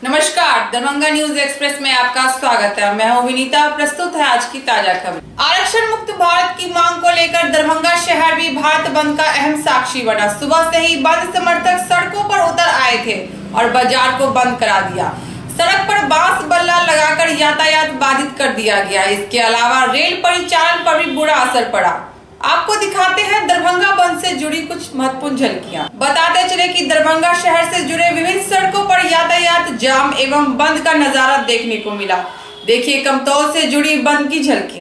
नमस्कार, Darbhanga news express में आपका स्वागत है। मैं हूं विनीता। प्रस्तुत है आज की ताजा खबर। आरक्षण मुक्त भारत की मांग को लेकर दरभंगा शहर भी भारत बंद का अहम साक्षी बना। सुबह से ही बंद समर्थक सड़कों पर उतर आए थे और बाजार को बंद करा दिया। सड़क पर बांस बल्ला लगाकर यातायात बाधित कर दिया गया। इसके अलावा रेल परिचालन पर भी बुरा असर पड़ा। आपको दिखाते हैं दरभंगा बंद से जुड़ी कुछ महत्वपूर्ण झलकियां। बताते चले कि दरभंगा शहर से जुड़े विभिन्न सड़कों पर यातायात जाम एवं बंद का नजारा देखने को मिला। देखिए कमतौल से जुड़ी बंद की झलकी।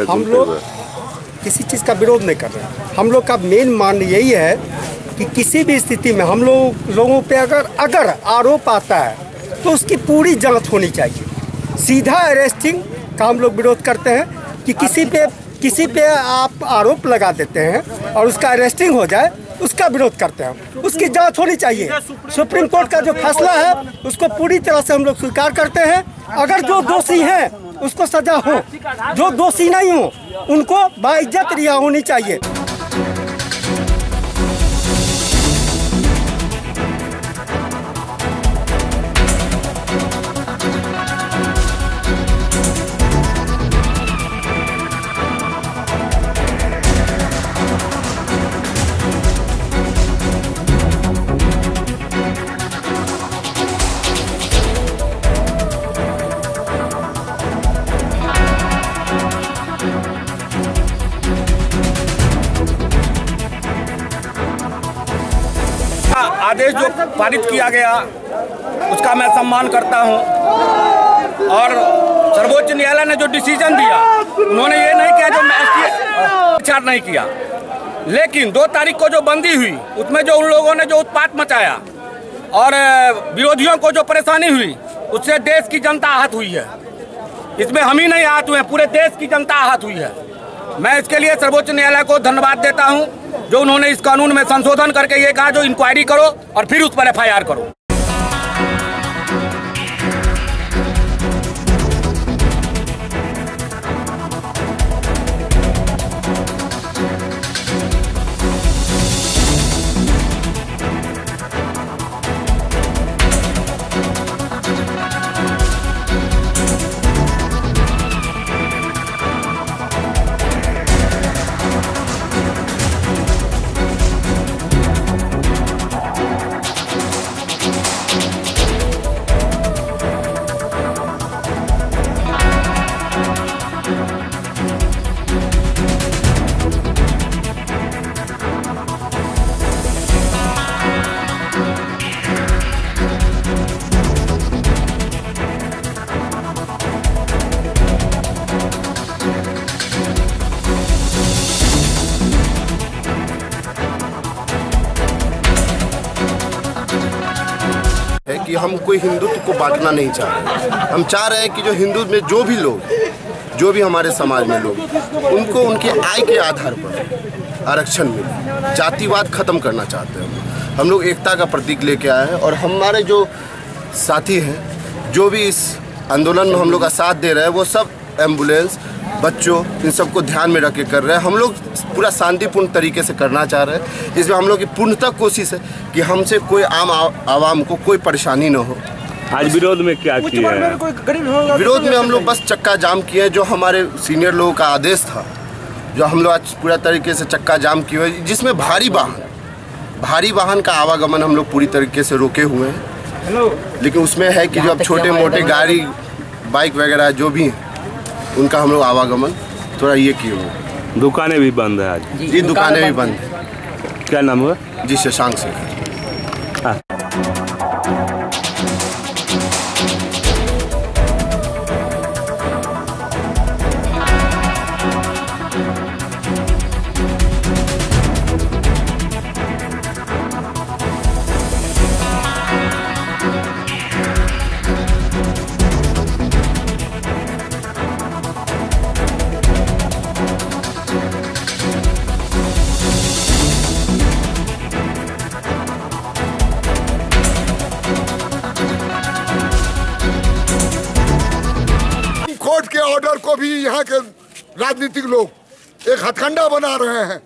हम लोग किसी चीज़ का विरोध नहीं कर रहे हैं। हम लोग का मेन मान यही है कि किसी भी स्थिति में हम लोगों पे अगर आरोप आता है तो उसकी पूरी जांच होनी चाहिए। सीधा अरेस्टिंग का हम लोग विरोध करते हैं कि किसी पे आप आरोप लगा देते हैं और उसका अरेस्टिंग हो जाए, उसका विरोध करते हैं। उसकी जांच होनी चाहिए। सुप्रीम कोर्ट का जो फैसला है उसको पूरी तरह से हम लोग स्वीकार करते हैं। अगर जो दोषी हैं उसको सजा हो, जो दोषी नहीं हो उनको बाइज्जत रिहा होनी चाहिए। आदेश जो पारित किया गया उसका मैं सम्मान करता हूं और सर्वोच्च न्यायालय ने जो डिसीजन दिया उन्होंने ये नहीं किया जो विचार नहीं किया, लेकिन 2 तारीख को जो बंदी हुई उसमें जो उन लोगों ने जो उत्पात मचाया और विरोधियों को जो परेशानी हुई उससे देश की जनता आहत हुई है। इसमें हम ही नहीं आहत हुए, पूरे देश की जनता आहत हुई है। मैं इसके लिए सर्वोच्च न्यायालय को धन्यवाद देता हूं जो उन्होंने इस कानून में संशोधन करके ये कहा जो इंक्वायरी करो और फिर उस पर FIR करो। कि हम कोई हिंदुत्व को बांटना नहीं चाह रहे। हम चाह रहे हैं कि जो हिंदू में जो भी हमारे समाज में लोग उनको उनके आय के आधार पर आरक्षण मिले। जातिवाद खत्म करना चाहते हैं। हम लोग एकता का प्रतीक लेके आए हैं और हमारे जो साथी हैं जो भी इस आंदोलन में हम लोग का साथ दे रहे हैं वो सब एम्बुलेंस, बच्चों, इन सबको ध्यान में रख के कर रहे हैं। हम लोग पूरा शांतिपूर्ण तरीके से करना चाह रहे हैं। इसमें हम लोग की पूर्णतः कोशिश है कि हमसे कोई आम आवाम को कोई परेशानी न हो। आज विरोध में क्या किया है? विरोध में हम लोग बस चक्का जाम किए, जो हमारे सीनियर लोगों का आदेश था, जो हम लोग आज पूरा तरीके से चक्का जाम किए हुए, जिसमें भारी वाहन का आवागमन हम लोग पूरी तरीके से रोके हुए हैं। लेकिन उसमें है कि जो अब छोटे मोटे गाड़ी, बाइक वगैरह जो भी हैं उनका हम लोग आवागमन थोड़ा ये किए हुए। दुकानें भी बंद है आज? जी दुकानें भी बंद है। क्या नाम हुआ? जी शशांक शेखर। कोर्ट के ऑर्डर को भी यहाँ के राजनीतिक लोग एक हथकंडा बना रहे हैं,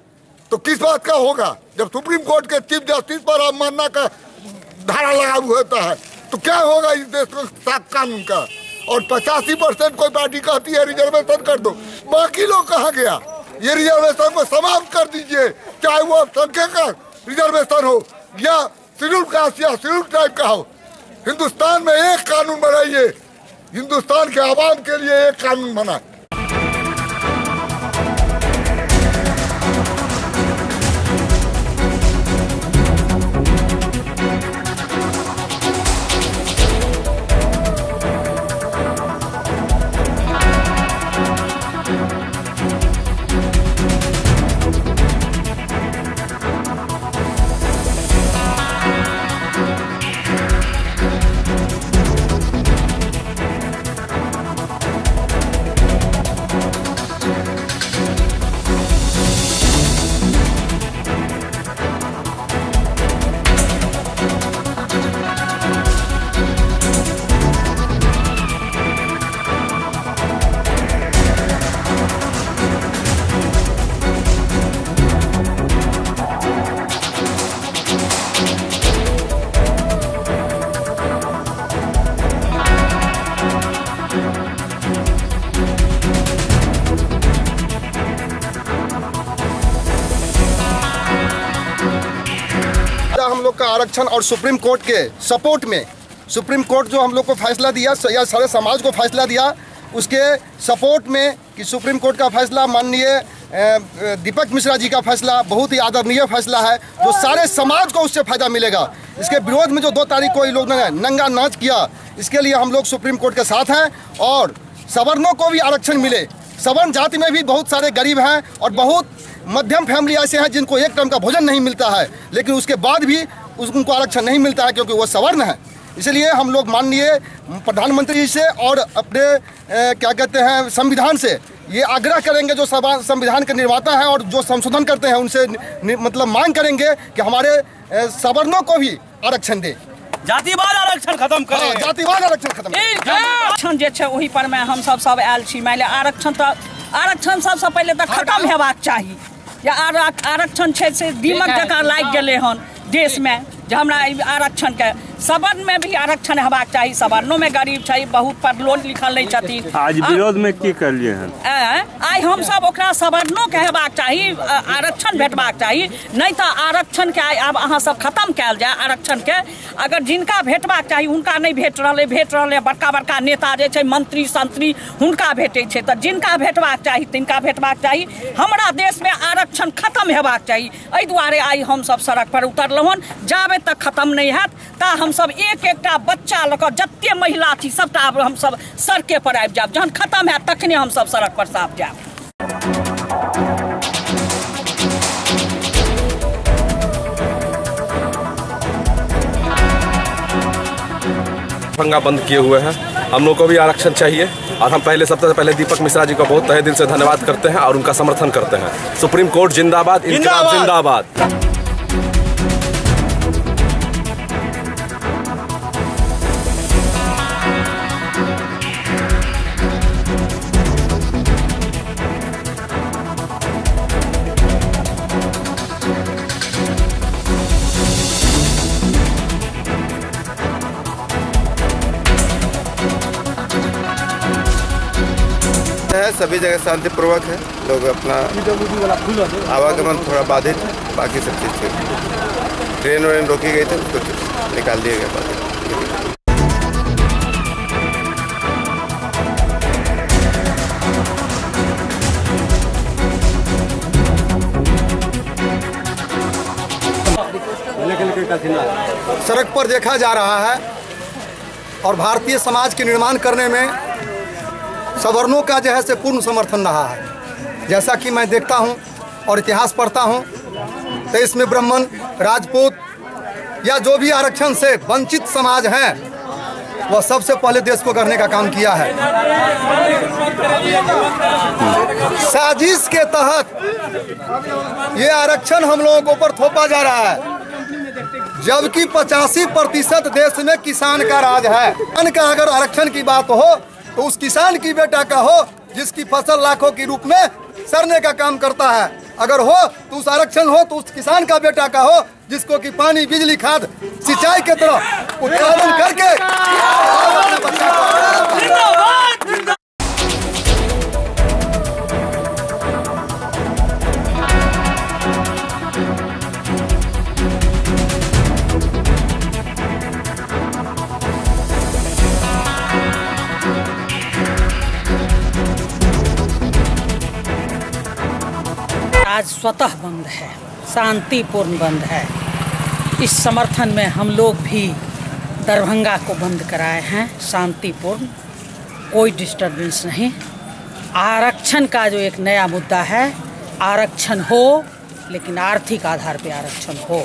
तो किस बात का होगा? जब सुप्रीम कोर्ट के चीफ जस्टिस पर अवमानना का धारा लागू होता है तो क्या होगा इस देश को कानून का? और 85% कोई पार्टी कहती है रिजर्वेशन कर दो, बाकी लोग कहाँ गया? ये रिजर्वेशन को समाप्त कर दीजिए, चाहे वो संख्या का रिजर्वेशन हो या शेड्यूल कास्ट या शेड्यूल ट्राइब का हो। हिंदुस्तान में एक कानून बनाइए, हिंदुस्तान के आवाम के लिए एक कानून बना। हम लोग का आरक्षण और सुप्रीम कोर्ट के सपोर्ट में, सुप्रीम कोर्ट जो हम लोग को फैसला दिया या सारे समाज को फैसला दिया, उसके सपोर्ट में कि सुप्रीम कोर्ट का फैसला माननीय दीपक मिश्रा जी का फैसला बहुत ही आदरणीय फैसला है, जो सारे समाज को उससे फायदा मिलेगा। इसके विरोध में जो 2 तारीख को इन लोगों ने नंगा नाच किया, इसके लिए हम लोग सुप्रीम कोर्ट के साथ हैं। और सवर्णों को भी आरक्षण मिले। सवर्ण जाति में भी बहुत सारे गरीब हैं और बहुत मध्यम फैमिली ऐसे हैं जिनको एक टाइम का भोजन नहीं मिलता है, लेकिन उसके बाद भी उनको आरक्षण नहीं मिलता है क्योंकि वो सवर्ण है। इसलिए हम लोग माननीय प्रधानमंत्री जी से और अपने क्या कहते हैं संविधान से ये आग्रह करेंगे, जो संविधान के निर्माता हैं और जो संशोधन करते हैं उनसे मतलब मांग करेंगे कि हमारे सवर्णों को भी आरक्षण दे। जातिवाद आरक्षण खत्म करें। हाँ, जातिवाद आरक्षण खत्म। आरक्षण जे छै ओही पर में हम सब आयल छी। मानि आरक्षण सबसे पहले तो खत्म हेबाक चाही। या आरक्षण छै से दीमक जकाँ लागि गेलै हन देश में, जे हमरा आरक्षण के सवर्ण में भी आरक्षण हेबाक चाही। सवर्णों में गरीब छै, बहुत पढ़लो लिखल नहीं छथिन। आज विरोध में की करलिए हन? आइ हम सब ओकरा सवर्णों के हेबाक चाही, आरक्षण भेटबाक चाही। नहीं तो आरक्षण के आब अहाँ सब खत्म कयल जाय। आरक्षण के अगर जिनका भेटबाक चाही हुनका नहीं भेट रहले बड़का बड़का नेता जे छै मंत्री संत्री हुनका भेटै छै, तऽ जिनका भेटबाक चाही तिनका भेटबाक चाही। हमरा देश में आरक्षण खत्म हेबाक चाही। एहि दुआरे आइ हम सब सड़क पर उतरलहुँ हन। जाबे तक खत्म नहीं हैत ता हम सब एक बच्चा लऽ कऽ जते महिला थी सबटा हम सब सड़के पर आबि जायब। जहन खत्म हैत तखने हम सब सड़क पर साफ जायब। पंगा बंद किए हुए हैं। हम लोग को भी आरक्षण चाहिए और हम सबसे पहले दीपक मिश्रा जी को बहुत तहे दिल से धन्यवाद करते हैं और उनका समर्थन करते हैं। सुप्रीम कोर्ट जिंदाबाद, इंकलाब जिंदाबाद। सभी जगह शांतिपूर्वक है, लोग अपना आवागमन थोड़ा बाधित है, बाकी सब चीज़ ठीक। ट्रेन व्रेन रोकी गई थी, उसको निकाल दिया गया बाधित। सड़क पर देखा जा रहा है और भारतीय समाज के निर्माण करने में सवर्णों का जो है से पूर्ण समर्थन रहा है। जैसा कि मैं देखता हूं और इतिहास पढ़ता हूं तो इसमें ब्राह्मण, राजपूत या जो भी आरक्षण से वंचित समाज हैं वह सबसे पहले देश को करने का काम किया है। साजिश के तहत ये आरक्षण हम लोगों के ऊपर थोपा जा रहा है, जबकि 85% देश में किसान का राज है। किसान का अगर आरक्षण की बात हो तो उस किसान की बेटा का हो जिसकी फसल लाखों के रूप में सड़ने का काम करता है। अगर हो तो उस आरक्षण हो तो उस किसान का बेटा का हो जिसको कि पानी, बिजली, खाद, सिंचाई के तरह उत्पादन करके आज स्वतः बंद है, शांतिपूर्ण बंद है। इस समर्थन में हम लोग भी दरभंगा को बंद कराए हैं, शांतिपूर्ण, कोई डिस्टर्बेंस नहीं। आरक्षण का जो एक नया मुद्दा है, आरक्षण हो लेकिन आर्थिक आधार पे आरक्षण हो,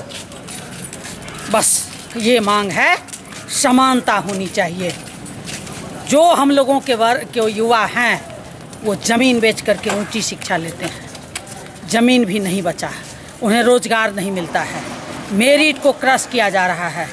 बस ये मांग है। समानता होनी चाहिए। जो हम लोगों के वर्ग के युवा हैं वो ज़मीन बेच करके ऊंची शिक्षा लेते हैं, ज़मीन भी नहीं बचा, उन्हें रोज़गार नहीं मिलता है, मेरिट को क्रश किया जा रहा है,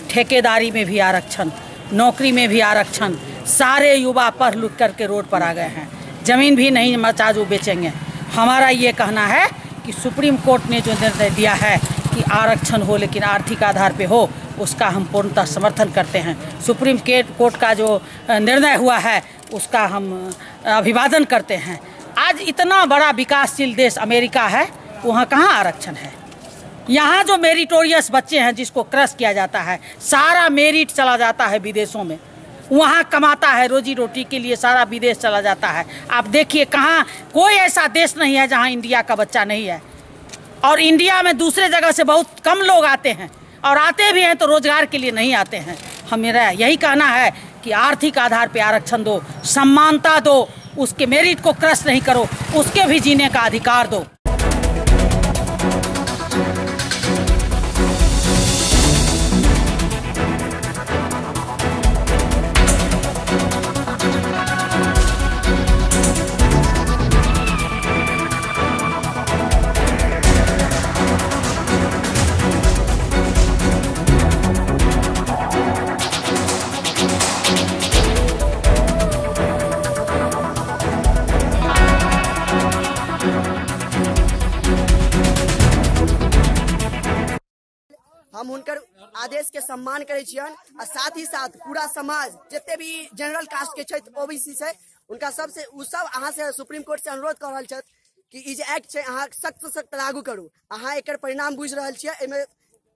ठेकेदारी में भी आरक्षण, नौकरी में भी आरक्षण, सारे युवा पढ़ लिख करके रोड पर आ गए हैं, ज़मीन भी नहीं बचा जो बेचेंगे। हमारा ये कहना है कि सुप्रीम कोर्ट ने जो निर्णय दिया है कि आरक्षण हो लेकिन आर्थिक आधार पे हो, उसका हम पूर्णतः समर्थन करते हैं। सुप्रीम कोर्ट का जो निर्णय हुआ है उसका हम अभिवादन करते हैं। आज इतना बड़ा विकासशील देश अमेरिका है, वहाँ कहाँ आरक्षण है? यहाँ जो मेरिटोरियस बच्चे हैं जिसको क्रश किया जाता है, सारा मेरिट चला जाता है विदेशों में, वहाँ कमाता है, रोजी रोटी के लिए सारा विदेश चला जाता है। आप देखिए कहाँ कोई ऐसा देश नहीं है जहाँ इंडिया का बच्चा नहीं है। और इंडिया में दूसरे जगह से बहुत कम लोग आते हैं, और आते भी हैं तो रोजगार के लिए नहीं आते हैं। मेरा यही कहना है कि आर्थिक आधार पे आरक्षण दो, समानता दो, उसके मेरिट को क्रश नहीं करो, उसके भी जीने का अधिकार दो। हम उनकर आदेश के सम्मान करे छियन, और साथ ही साथ पूरा समाज जितने भी जनरल कास्ट के क्षेत्र ओबीसी से उनका सबसे उ सब अहाँ से सुप्रीम कोर्ट से अनुरोध कर रहल छथि कि ई जे एक्ट छै अहाँ सख्त से सख्त लागू करू। अहाँ एकर परिणाम बुझ रहल छियै, एमे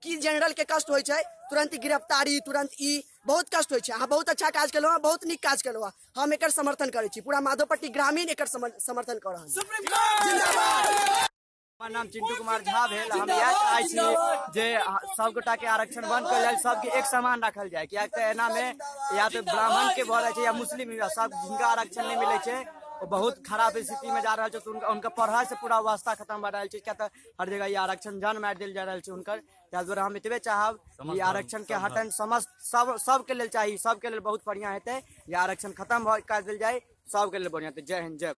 की जनरल के कष्ट होय छै, तुरंत गिरफ्तारी, तुरंत ई बहुत कष्ट होय छै। अहाँ बहुत अच्छा काज केलहुँ हँ, बहुत नीक काज केलहुँ हँ, हम एकर समर्थन करे छी। पूरा माधोपट्टी ग्रामीण एकर समर्थन कर रहल छै। हमार नाम चिंटू कुमार झा भेल। हम यह चाहे छी जे सब गोटा के आरक्षण बंद कर जाए, सबके एक समान रखल जाए। क्या एना में या तो ब्राह्मण के भर है या मुस्लिम, सब जिनका आरक्षण नहीं मिले छे वो बहुत खराब स्थिति में जा रहा है। तो उनका पढ़ाई से पूरा व्यवस्था खत्म हो रहा है। क्या तो हर जगह ये आरक्षण जान मार दिल जा रहा है उनकर। द्वारा हम इतने चाहब ये आरक्षण के हटन समस्त सबके लिए चाहिए, सबके लिए बहुत बढ़िया हेतै। ये आरक्षण खत्म कर दिल जाए, सबके लिए बढ़िया। जय हिंद, जय।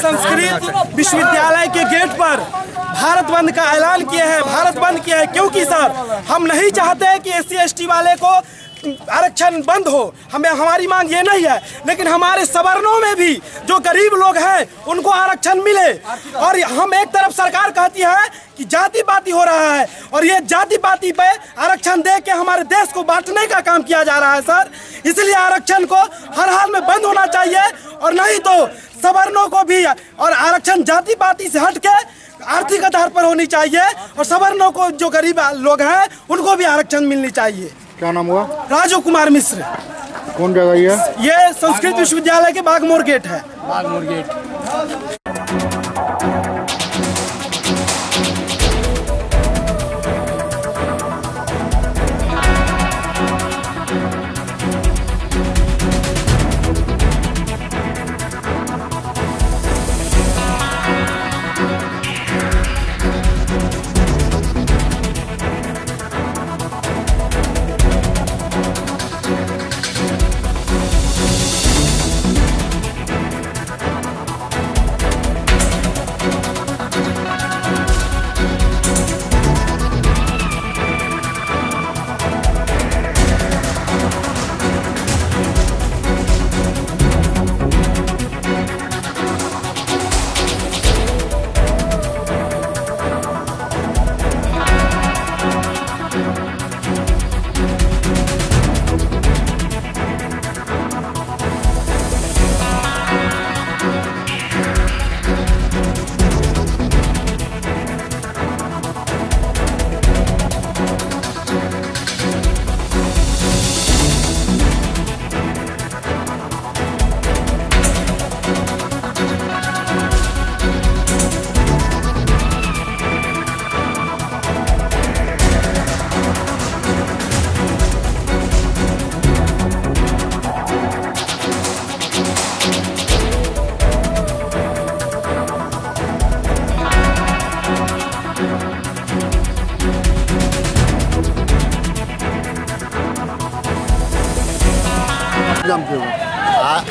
संस्कृत विश्वविद्यालय के गेट पर भारत बंद का ऐलान किए हैं, भारत बंद किया है। क्योंकि सर हम नहीं चाहते कि SC/ST वाले को आरक्षण बंद हो, हमारी मांग ये नहीं है, लेकिन हमारे सवर्णों में भी जो गरीब लोग हैं उनको आरक्षण मिले। और हम एक तरफ सरकार कहती है कि जाति पाति हो रहा है और ये जाति पाति पे आरक्षण दे के हमारे देश को बांटने का काम किया जा रहा है सर। इसलिए आरक्षण को हर हाल में बंद होना चाहिए और नहीं तो सवर्णों को भी, और आरक्षण जाति पाति से हट के आर्थिक आधार पर होनी चाहिए और सवर्णों को जो गरीब लोग हैं उनको भी आरक्षण मिलनी चाहिए। क्या नाम हुआ? राजू कुमार मिश्र। कौन जगह ये संस्कृत विश्वविद्यालय के बागमोर गेट है। बागमोर गेट।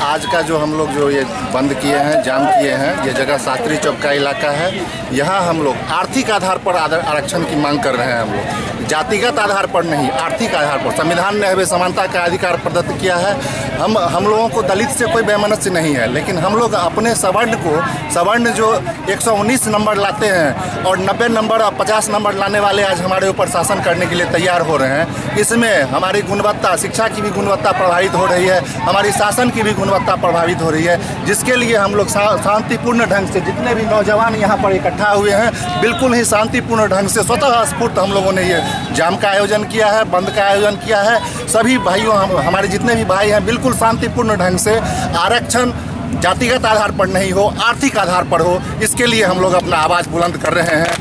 आज का जो हम लोग जो ये बंद किए हैं, जाम किए हैं, ये जगह शास्त्री चौक का इलाका है। यहाँ हम लोग आर्थिक आधार पर आरक्षण की मांग कर रहे हैं। हम लोग जातिगत आधार पर नहीं, आर्थिक आधार पर। संविधान ने हमें समानता का अधिकार प्रदत्त किया है। हम लोगों को दलित से कोई वैमनस्य नहीं है, लेकिन हम लोग अपने सवर्ण जो 119 नंबर लाते हैं और 90 नंबर और 50 नंबर लाने वाले आज हमारे ऊपर शासन करने के लिए तैयार हो रहे हैं। इसमें हमारी गुणवत्ता, शिक्षा की भी गुणवत्ता प्रभावित हो रही है, हमारी शासन की भी गुणवत्ता प्रभावित हो रही है, जिसके लिए हम लोग शांतिपूर्ण ढंग से, जितने भी नौजवान यहाँ पर इकट्ठा हुए हैं, बिल्कुल ही शांतिपूर्ण ढंग से स्वतः स्फूर्त हम लोगों ने ये जाम का आयोजन किया है, बंद का आयोजन किया है। सभी भाइयों, हमारे जितने भी भाई हैं, बिल्कुल शांतिपूर्ण ढंग से आरक्षण जातिगत आधार पर नहीं हो, आर्थिक आधार पर हो, इसके लिए हम लोग अपना आवाज बुलंद कर रहे हैं।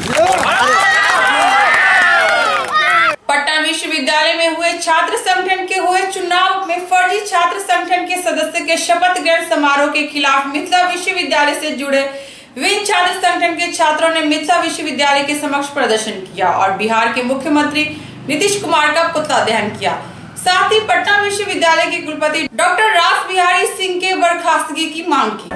पटना विश्वविद्यालय में हुए छात्र संगठन के हुए चुनाव में फर्जी छात्र संगठन के सदस्य के शपथ ग्रहण समारोह के खिलाफ मिथिला विश्वविद्यालय से जुड़े विभिन्न छात्र संगठन के छात्रों ने मिथिला विश्वविद्यालय के समक्ष प्रदर्शन किया और बिहार के मुख्यमंत्री नीतीश कुमार का पुतला दहन किया। साथ ही पटना विश्वविद्यालय के कुलपति डॉक्टर रास बिहारी सिंह के बर्खास्तगी की मांग की।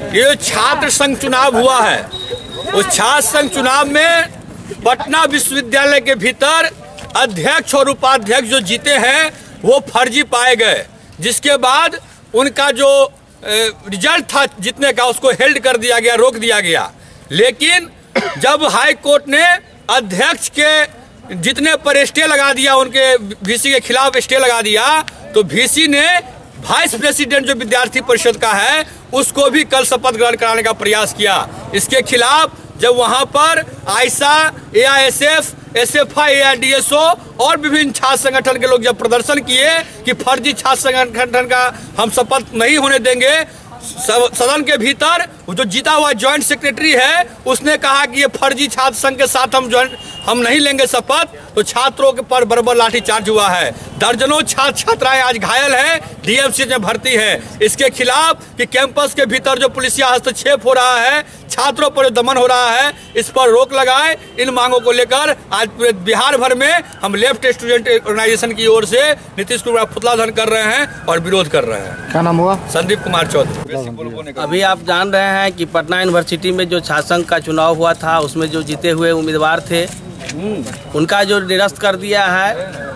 ये जो छात्र संघ चुनाव हुआ है, उस छात्र संघ चुनाव में पटना विश्वविद्यालय के भीतर अध्यक्ष और उपाध्यक्ष जो जीते हैं वो फर्जी पाए गए, जिसके बाद उनका जो रिजल्ट था जीतने का उसको हेल्ड कर दिया गया, रोक दिया गया। लेकिन जब हाई कोर्ट ने अध्यक्ष के जितने पर स्टे लगा दिया, उनके वीसी के खिलाफ स्टे लगा दिया, तो वीसी ने वाइस प्रेसिडेंट जो विद्यार्थी परिषद का है उसको भी कल शपथ ग्रहण कराने का प्रयास किया। इसके खिलाफ जब वहां पर आयसा, एआईएसएफ, एसएफआई, एआईडीएसओ और विभिन्न छात्र संगठन के लोग जब प्रदर्शन किए कि फर्जी छात्र संगठन का हम शपथ नहीं होने देंगे, सदन के भीतर जो जीता हुआ ज्वाइंट सेक्रेटरी है उसने कहा कि ये फर्जी छात्र संघ के साथ हम नहीं लेंगे शपथ, तो छात्रों के पर बराबर लाठीचार्ज हुआ है। दर्जनों छात्र छात्राएं आज घायल हैं, डीएमसी में भर्ती है। इसके खिलाफ कि कैंपस के भीतर जो पुलिसिया हस्तक्षेप हो रहा है, छात्रों पर दमन हो रहा है, इस पर रोक लगाए। इन मांगों को लेकर आज पूरे बिहार भर में हम लेफ्ट स्टूडेंट ऑर्गेनाइजेशन की ओर से नीतीश कुमार पुतला दहन कर रहे हैं और विरोध कर रहे हैं। क्या नाम हुआ? संदीप कुमार चौधरी। अभी आप जान रहे हैं कि पटना यूनिवर्सिटी में जो छात्र संघ का चुनाव हुआ था उसमें जो जीते हुए उम्मीदवार थे उनका जो निरस्त कर दिया है,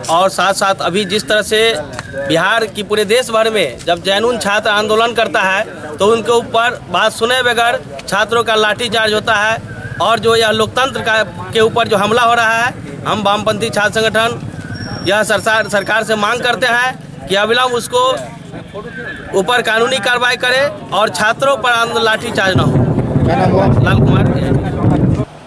और साथ साथ अभी जिस तरह से बिहार की पूरे देश भर में जब जैनून छात्र आंदोलन करता है तो उनके ऊपर बात सुने बगैर छात्रों का लाठीचार्ज होता है, और जो यह लोकतंत्र के ऊपर जो हमला हो रहा है, हम वामपंथी छात्र संगठन यह सरकार से मांग करते हैं कि अविलंब उसको ऊपर कानूनी कार्रवाई करे और छात्रों पर लाठीचार्ज न हो। लाल कुमार।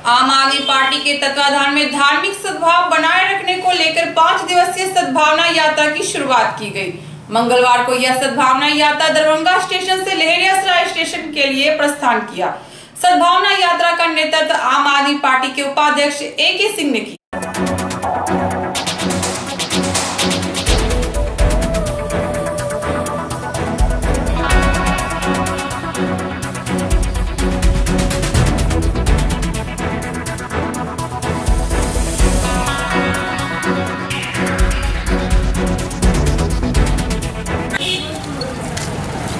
आम आदमी पार्टी के तत्वाधान में धार्मिक सद्भाव बनाए रखने को लेकर 5 दिवसीय सद्भावना यात्रा की शुरुआत की गई। मंगलवार को यह सद्भावना यात्रा दरभंगा स्टेशन से लहेरियासराय स्टेशन के लिए प्रस्थान किया। सद्भावना यात्रा का नेतृत्व आम आदमी पार्टी के उपाध्यक्ष AK सिंह ने किया।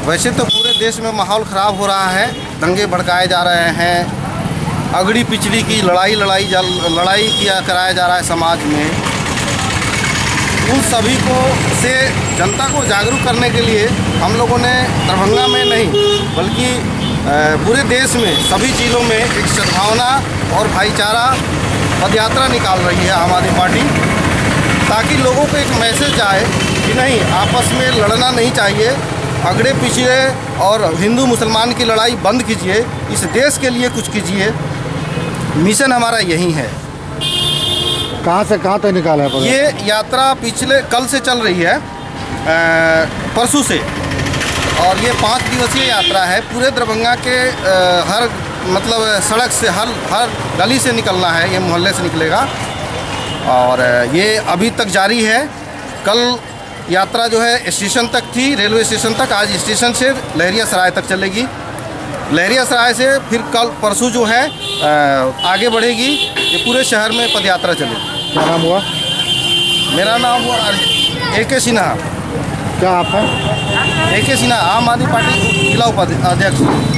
वैसे तो पूरे देश में माहौल ख़राब हो रहा है, दंगे भड़काए जा रहे हैं, अगड़ी पिछड़ी की लड़ाई किया कराया जा रहा है समाज में। उन सभी को से जनता को जागरूक करने के लिए हम लोगों ने दरभंगा में नहीं बल्कि पूरे देश में सभी जिलों में एक सद्भावना और भाईचारा पदयात्रा निकाल रही है आम आदमी पार्टी, ताकि लोगों को एक मैसेज आए कि नहीं, आपस में लड़ना नहीं चाहिए, अगड़े पिछड़े और हिंदू मुसलमान की लड़ाई बंद कीजिए, इस देश के लिए कुछ कीजिए। मिशन हमारा यही है। कहाँ से कहाँ तक निकाला है? ये यात्रा कल से चल रही है, परसों से, और ये 5 दिवसीय यात्रा है। पूरे दरभंगा के हर सड़क से हर गली से निकलना है, ये मोहल्ले से निकलेगा, और ये अभी तक जारी है। कल यात्रा जो है स्टेशन तक थी, रेलवे स्टेशन तक, आज स्टेशन से लहेरियासराय तक चलेगी। लहेरियासराय से फिर कल परसों जो है आगे बढ़ेगी, ये पूरे शहर में पदयात्रा चलेगी। क्या नाम हुआ? मेरा नाम हुआ AK सिन्हा। क्या आप हैं? AK सिन्हा, आम आदमी पार्टी जिला उपाध्यक्ष।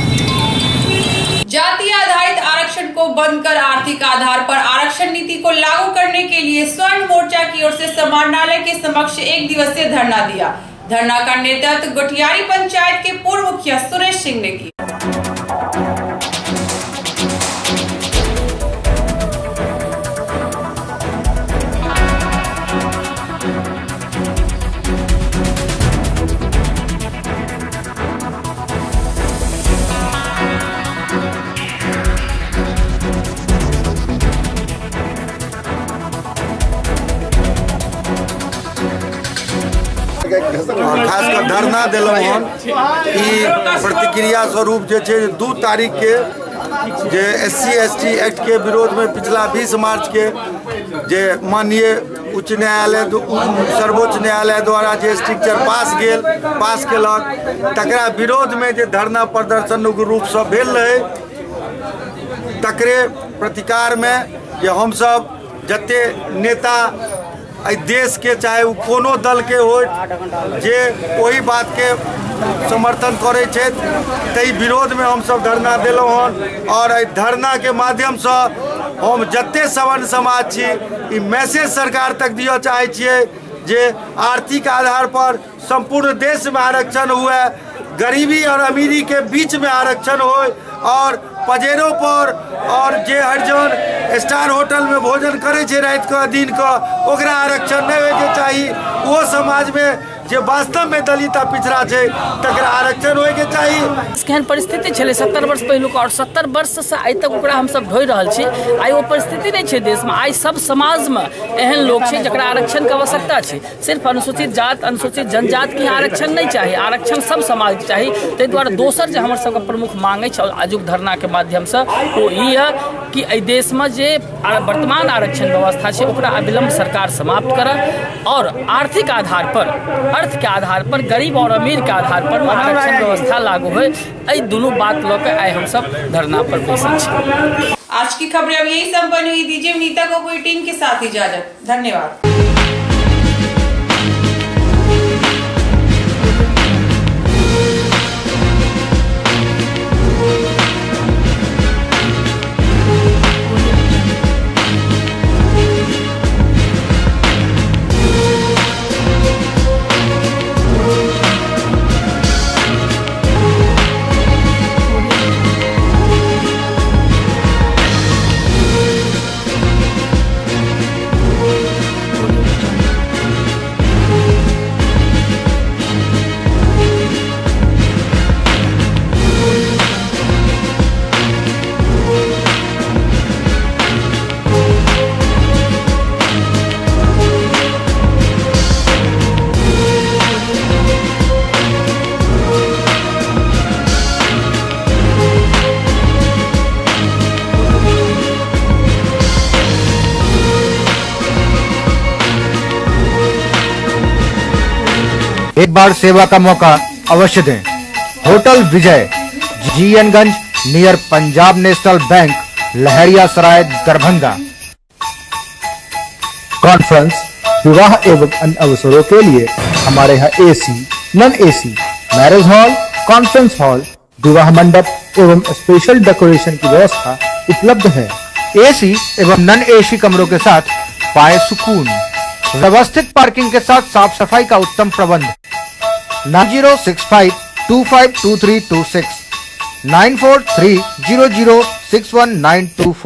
जाति आधारित आरक्षण को बंद कर आर्थिक आधार पर आरक्षण नीति को लागू करने के लिए स्वर्ण मोर्चा की ओर से समाहरणालय के समक्ष 1 दिवसीय धरना दिया। धरना का नेतृत्व गोठियारी पंचायत के पूर्व मुखिया सुरेश सिंह ने किया। खासकर धरना दिलौं हम ई प्रतिक्रिया स्वरूप जे 2 तारीख के जे SC ST एक्ट के विरोध में पिछला 20 मार्च के जे माननीय उच्च न्यायालय सर्वोच्च न्यायालय द्वारा जे स्ट्रिक्चर पास केलक, तकरा विरोध में जे धरना प्रदर्शन रूप से भेल रहे, तकरे प्रतिकार में जे हम सब जते नेता देश के चाहे वो कोनो दल के हो जे वही बात के समर्थन करे छे, तई विरोध में हम सब धरना दिलों हन। और धरना के माध्यम से हम जत्ते सवर्ण समाज छी ई मैसेज सरकार तक दिया चाहे छिए जे आर्थिक आधार पर संपूर्ण देश में आरक्षण हुए, गरीबी और अमीरी के बीच में आरक्षण हो, और पजेरों पर और जे हरिजन स्टार होटल में भोजन करे छे रात का दिन का ओकरा आरक्षण नहीं होके चाहिए। वो समाज में जे वास्तव में दलित आ पिछड़ा छे तकरा आरक्षण होके चाहिए। केहन परिस्थिति छले 70 वर्ष पहिलुक और 70 वर्ष से आइ तक ओकरा हम सब ढोइ रहल छी। आइ वो परिस्थिति नहीं छे देश में। आइ सब समाज में एहन लोग छे जकरा आरक्षण के आवश्यकता छे। सिर्फ अनुसूचित जात अनुसूचित जनजात के आरक्षण नहीं चाहिए, आरक्षण सब समाज के चाहिए। ताहि द्वारा दोसर जे हमर सबके प्रमुख मांग छै आजुक धरना के माध्यम से वो ई है कि एहि देश में जे वर्तमान आरक्षण व्यवस्था छे ओकरा अविलंब सरकार समाप्त करे और आर्थिक आधार पर, अर्थ के आधार पर, गरीब और अमीर के आधार पर आरक्षण व्यवस्था लागू हो। एहि दोनों बात लेकर आए हम सब धरना पर बैसल छी। आज की खबरें अब यही संपन्न हुई। दीजिए नीता को पूरी टीम के साथ इजाजत। धन्यवाद। एक बार सेवा का मौका अवश्य दें। होटल विजय, जीएनगंज, नियर पंजाब नेशनल बैंक, लहरिया सराय, दरभंगा। कॉन्फ्रेंस, विवाह एवं अन्य अवसरों के लिए हमारे यहाँ AC, non AC, marriage hall, conference hall, विवाह मंडप एवं स्पेशल डेकोरेशन की व्यवस्था उपलब्ध है। एसी एवं नॉन एसी कमरों के साथ पाए सुकून, व्यवस्थित पार्किंग के साथ साफ सफाई का उत्तम प्रबंध। 9065252326 9430061924924